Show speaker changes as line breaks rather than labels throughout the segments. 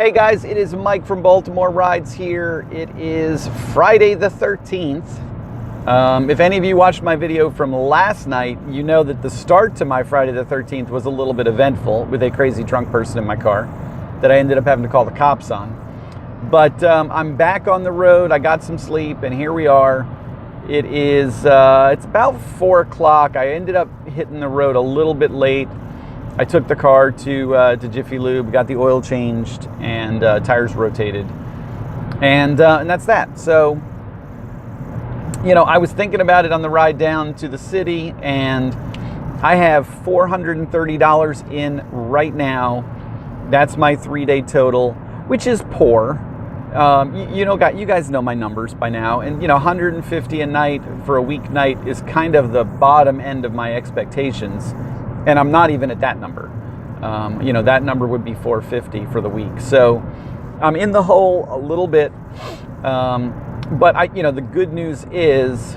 Hey guys, it is Mike from Baltimore Rides here. It is Friday the 13th. If any of you watched my video from last night, you know that the start to my Friday the 13th was a little bit eventful with a crazy drunk person in my car that I ended up having to call the cops on. But I'm back on the road. I got some sleep and here we are. It is, it's about 4 o'clock. I ended up hitting the road a little bit late. I took the car to Jiffy Lube, got the oil changed, and tires rotated, and that's that. So, you know, I was thinking about it on the ride down to the city, and I have $430 in right now. That's my 3-day total, which is poor. You guys know my numbers by now, and you know, 150 a night for a weeknight is kind of the bottom end of my expectations. And I'm not even at that number. You know, that number would be 450 for the week. So I'm in the hole a little bit. But the good news is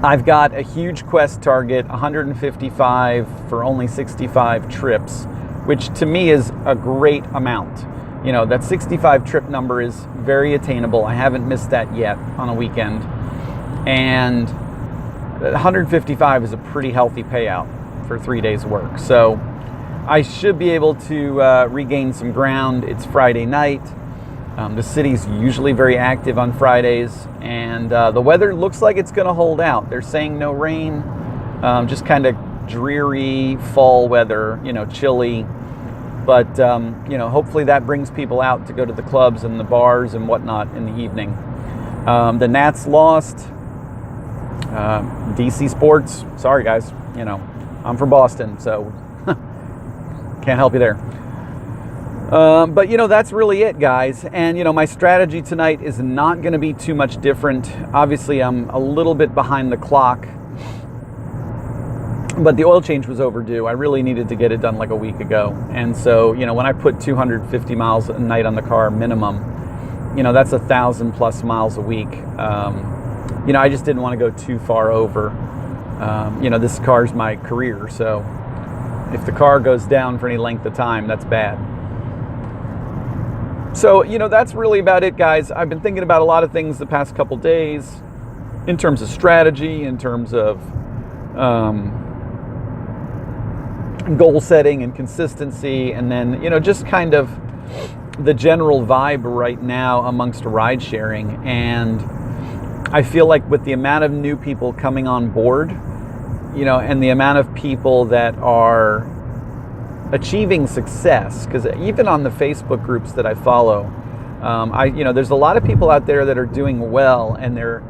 I've got a huge quest target, 155 for only 65 trips, which to me is a great amount. You know, that 65 trip number is very attainable. I haven't missed that yet on a weekend. And 155 is a pretty healthy payout for 3 days work. So I should be able to regain some ground. It's Friday night. The city's usually very active on Fridays, and the weather looks like it's going to hold out. They're saying no rain, just kind of dreary fall weather, you know, chilly. But, you know, hopefully that brings people out to go to the clubs and the bars and whatnot in the evening. The Nats lost. DC sports, sorry guys, you know, I'm from Boston, so can't help you there. But you know, that's really it, guys. And you know, my strategy tonight is not going to be too much different. Obviously, I'm a little bit behind the clock, but the oil change was overdue. I really needed to get it done like a week ago. And so, you know, when I put 250 miles a night on the car minimum, you know, that's 1,000 plus miles a week. You know, I just didn't want to go too far over. You know, this car's my career, so if the car goes down for any length of time, that's bad. So, you know, that's really about it, guys. I've been thinking about a lot of things the past couple days in terms of strategy, in terms of goal setting and consistency, and then, you know, just kind of the general vibe right now amongst ride sharing. And I feel like with the amount of new people coming on board, you know, and the amount of people that are achieving success, because even on the Facebook groups that I follow, you know, there's a lot of people out there that are doing well and they're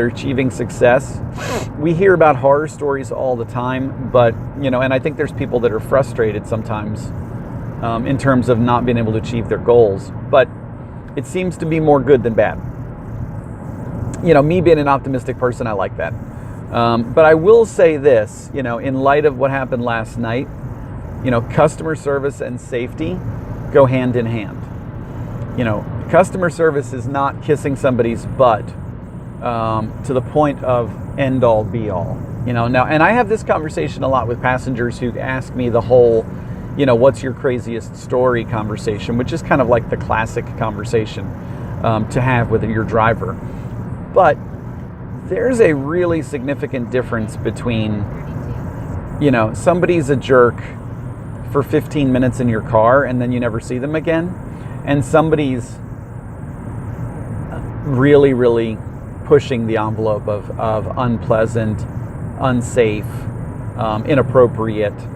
achieving success. We hear about horror stories all the time, but, you know, and I think there's people that are frustrated sometimes in terms of not being able to achieve their goals, but it seems to be more good than bad. You know, me being an optimistic person, I like that. But I will say this, you know, in light of what happened last night, you know, customer service and safety go hand in hand. You know, customer service is not kissing somebody's butt to the point of end all be all. You know, now, and I have this conversation a lot with passengers who ask me the whole, you know, what's your craziest story conversation, which is kind of like the classic conversation to have with your driver. But there's a really significant difference between, you know, somebody's a jerk for 15 minutes in your car and then you never see them again, and somebody's really, really pushing the envelope of unpleasant, unsafe, inappropriate,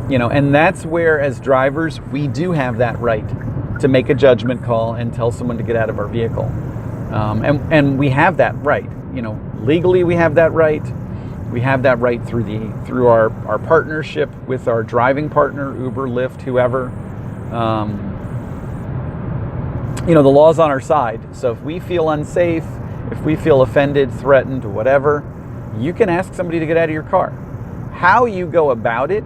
you know, and that's where, as drivers, we do have that right to make a judgment call and tell someone to get out of our vehicle. And we have that right, you know, legally we have that right. We have that right through our partnership with our driving partner, Uber, Lyft, whoever. You know, the law's on our side. So if we feel unsafe, if we feel offended, threatened, whatever, you can ask somebody to get out of your car. How you go about it,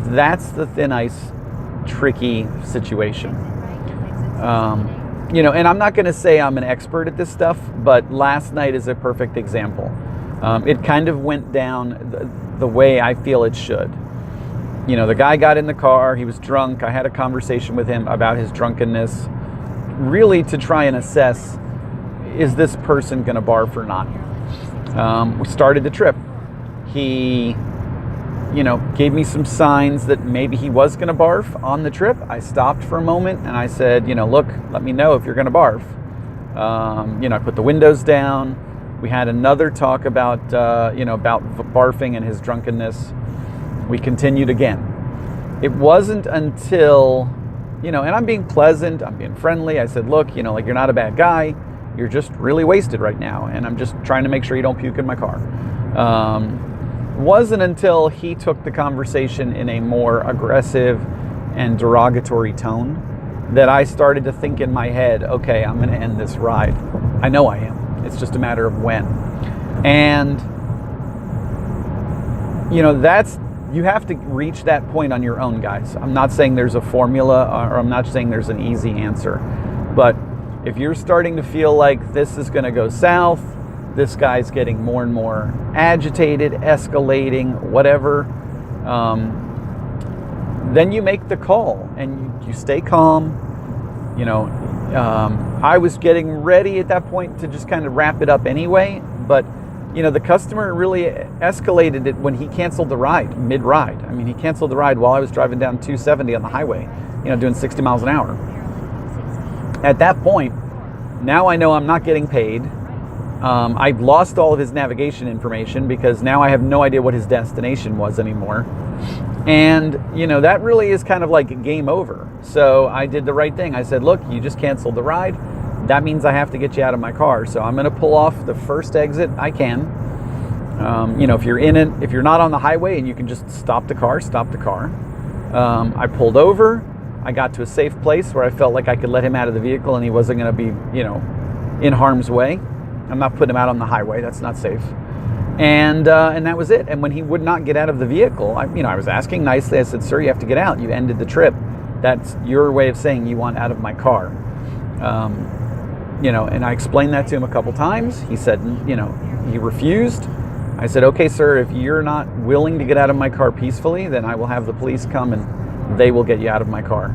that's the thin ice, tricky situation. You know, and I'm not going to say I'm an expert at this stuff, but last night is a perfect example. It kind of went down the way I feel it should. The guy got in the car, he was drunk. I had a conversation with him about his drunkenness, really to try and assess, is this person going to barf or not? We started the trip. He, gave me some signs that maybe he was going to barf on the trip. I stopped for a moment and I said, look, let me know if you're going to barf. I put the windows down. We had another talk about, about barfing and his drunkenness. We continued again. It wasn't until, and I'm being pleasant, I'm being friendly. I said, look, you're not a bad guy. You're just really wasted right now. And I'm just trying to make sure you don't puke in my car. Wasn't until he took the conversation in a more aggressive and derogatory tone that I started to think in my head, okay, I'm going to end this ride. I know I am. It's just a matter of when. And, you have to reach that point on your own, guys. I'm not saying there's a formula, or I'm not saying there's an easy answer. But if you're starting to feel like this is going to go south, this guy's getting more and more agitated, escalating, whatever, then you make the call and you stay calm. I was getting ready at that point to just kind of wrap it up anyway, but the customer really escalated it when he canceled the ride mid-ride. I mean, he canceled the ride while I was driving down 270 on the highway, doing 60 miles an hour. At that point, now I know I'm not getting paid. I've lost all of his navigation information because now I have no idea what his destination was anymore. And, that really is kind of like game over. So I did the right thing. I said, look, you just canceled the ride. That means I have to get you out of my car. So I'm going to pull off the first exit I can. If you're in it, if you're not on the highway and you can just stop the car, stop the car. I pulled over. I got to a safe place where I felt like I could let him out of the vehicle and he wasn't going to be, in harm's way. I'm not putting him out on the highway. That's not safe. And that was it. And when he would not get out of the vehicle, I was asking nicely. I said, sir, you have to get out. You ended the trip. That's your way of saying you want out of my car. And I explained that to him a couple times. He said, he refused. I said, okay, sir, if you're not willing to get out of my car peacefully, then I will have the police come and they will get you out of my car.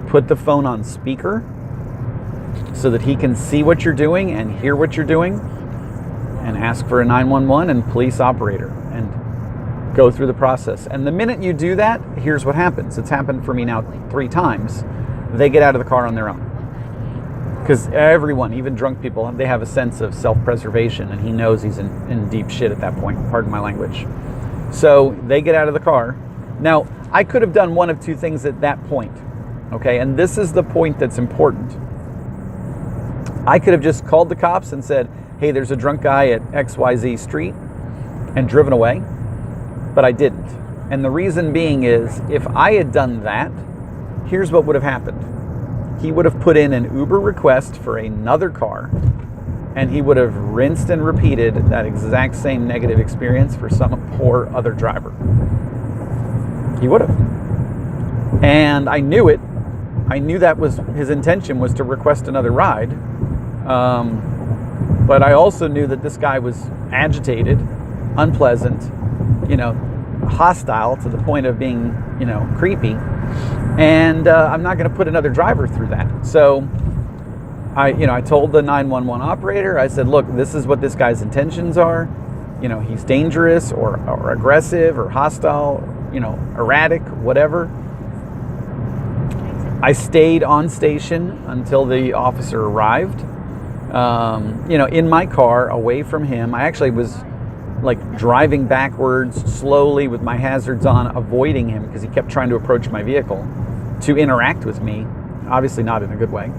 Put the phone on speaker so that he can see what you're doing and hear what you're doing, and ask for a 911 and police operator and go through the process. And the minute you do that, here's what happens. It's happened for me now 3 times. They get out of the car on their own. Because everyone, even drunk people, they have a sense of self-preservation, and he knows he's in deep shit at that point. Pardon my language. So they get out of the car. Now, I could have done one of 2 things at that point. Okay, and this is the point that's important. I could have just called the cops and said, hey, there's a drunk guy at XYZ street, and driven away, but I didn't. And the reason being is, if I had done that, here's what would have happened. He would have put in an Uber request for another car, and he would have rinsed and repeated that exact same negative experience for some poor other driver. He would have. And I knew it. I knew that was his intention, was to request another ride. But I also knew that this guy was agitated, unpleasant, hostile to the point of being, creepy. And I'm not going to put another driver through that. So I told the 911 operator, I said, look, this is what this guy's intentions are. He's dangerous or aggressive or hostile, erratic, whatever. I stayed on station until the officer arrived. In my car, away from him. I actually was driving backwards slowly with my hazards on, avoiding him because he kept trying to approach my vehicle to interact with me, obviously not in a good way.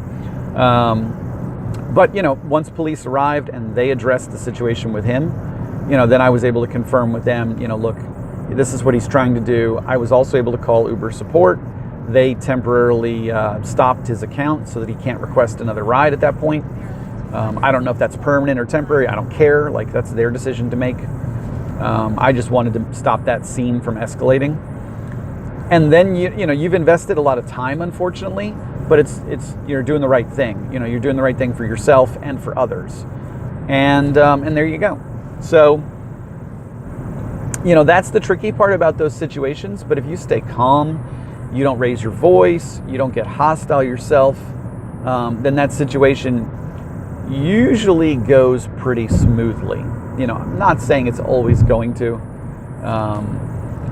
But once police arrived and they addressed the situation with him, then I was able to confirm with them, look, this is what he's trying to do. I was also able to call Uber support. They temporarily stopped his account so that he can't request another ride at that point. I don't know if that's permanent or temporary. I don't care. That's their decision to make. I just wanted to stop that scene from escalating. And then you've invested a lot of time, unfortunately, but it's you're doing the right thing. You're doing the right thing for yourself and for others. And there you go. So You know, that's the tricky part about those situations. But if you stay calm, you don't raise your voice, you don't get hostile yourself, then that situation usually goes pretty smoothly. You know, I'm not saying it's always going to,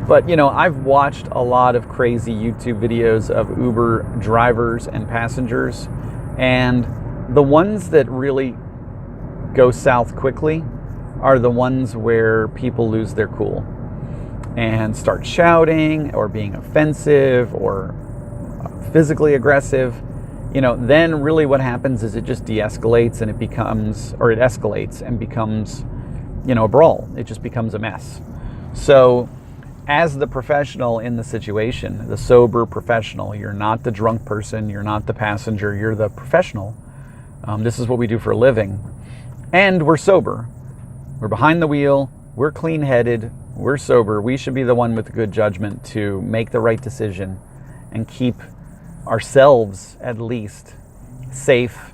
but you know, I've watched a lot of crazy YouTube videos of Uber drivers and passengers, and the ones that really go south quickly are the ones where people lose their cool and start shouting or being offensive or physically aggressive. You know, then really what happens is it just de-escalates and it escalates and becomes, you know, a brawl. It just becomes a mess. So as the professional in the situation, the sober professional, you're not the drunk person, you're not the passenger, you're the professional. This is what we do for a living. And we're sober. We're behind the wheel. We're clean-headed. We're sober. We should be the one with the good judgment to make the right decision and keep ourselves at least safe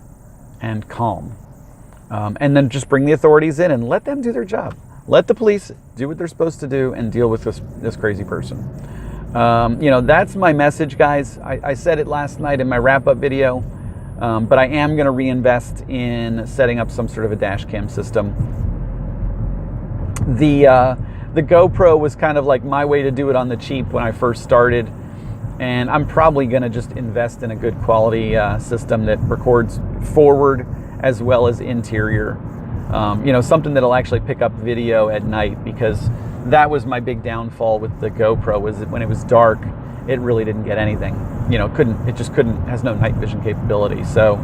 and calm. And then just bring the authorities in and let them do their job. Let the police do what they're supposed to do and deal with this crazy person. You know, that's my message, guys. I said it last night in my wrap-up video, but I am going to reinvest in setting up some sort of a dash cam system. The GoPro was kind of like my way to do it on the cheap when I first started, and I'm probably going to just invest in a good quality system that records forward as well as interior. You know, something that'll actually pick up video at night, because that was my big downfall with the GoPro, was that when it was dark, it really didn't get anything. You know, has no night vision capability. So,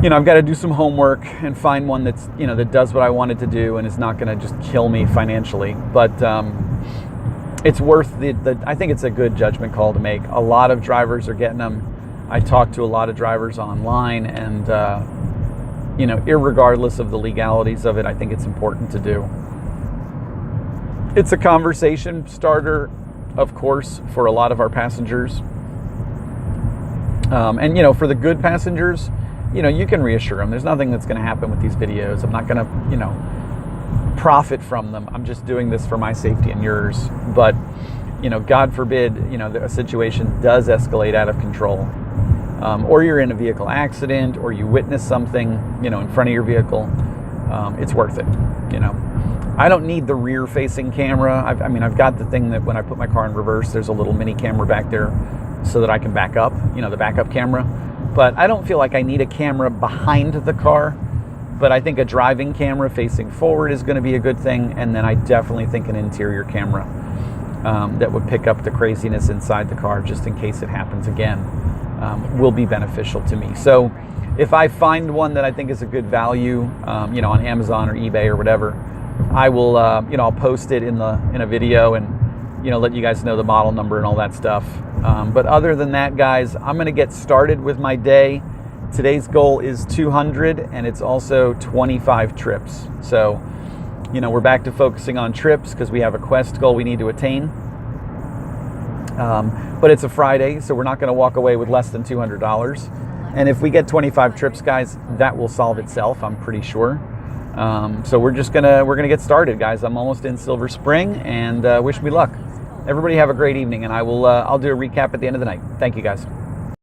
you know, I've got to do some homework and find one that's, you know, that does what I want it to do and is not going to just kill me financially. But it's worth I think it's a good judgment call to make. A lot of drivers are getting them. I talk to a lot of drivers online, and you know, irregardless of the legalities of it, I think it's important to do. It's a conversation starter, of course, for a lot of our passengers. And, you know, for the good passengers, you know, you can reassure them. There's nothing that's going to happen with these videos. I'm not going to, you know, profit from them. I'm just doing this for my safety and yours. But, you know, God forbid, you know, a situation does escalate out of control. Or you're in a vehicle accident, or you witness something, you know, in front of your vehicle, it's worth it. You know, I don't need the rear-facing camera. I've got the thing that when I put my car in reverse, there's a little mini camera back there so that I can back up, you know, the backup camera. But I don't feel like I need a camera behind the car. But I think a driving camera facing forward is going to be a good thing. And then I definitely think an interior camera that would pick up the craziness inside the car just in case it happens again. Will be beneficial to me. So if I find one that I think is a good value, you know, on Amazon or eBay or whatever, I will, you know, I'll post it in a video and, you know, let you guys know the model number and all that stuff. But other than that, guys, I'm going to get started with my day. Today's goal is 200, and it's also 25 trips. So, you know, we're back to focusing on trips because we have a quest goal we need to attain. But it's a Friday, so we're not going to walk away with less than $200. And if we get 25 trips, guys, that will solve itself, I'm pretty sure. So we're gonna get started, guys. I'm almost in Silver Spring, and wish me luck. Everybody have a great evening, and I'll do a recap at the end of the night. Thank you, guys.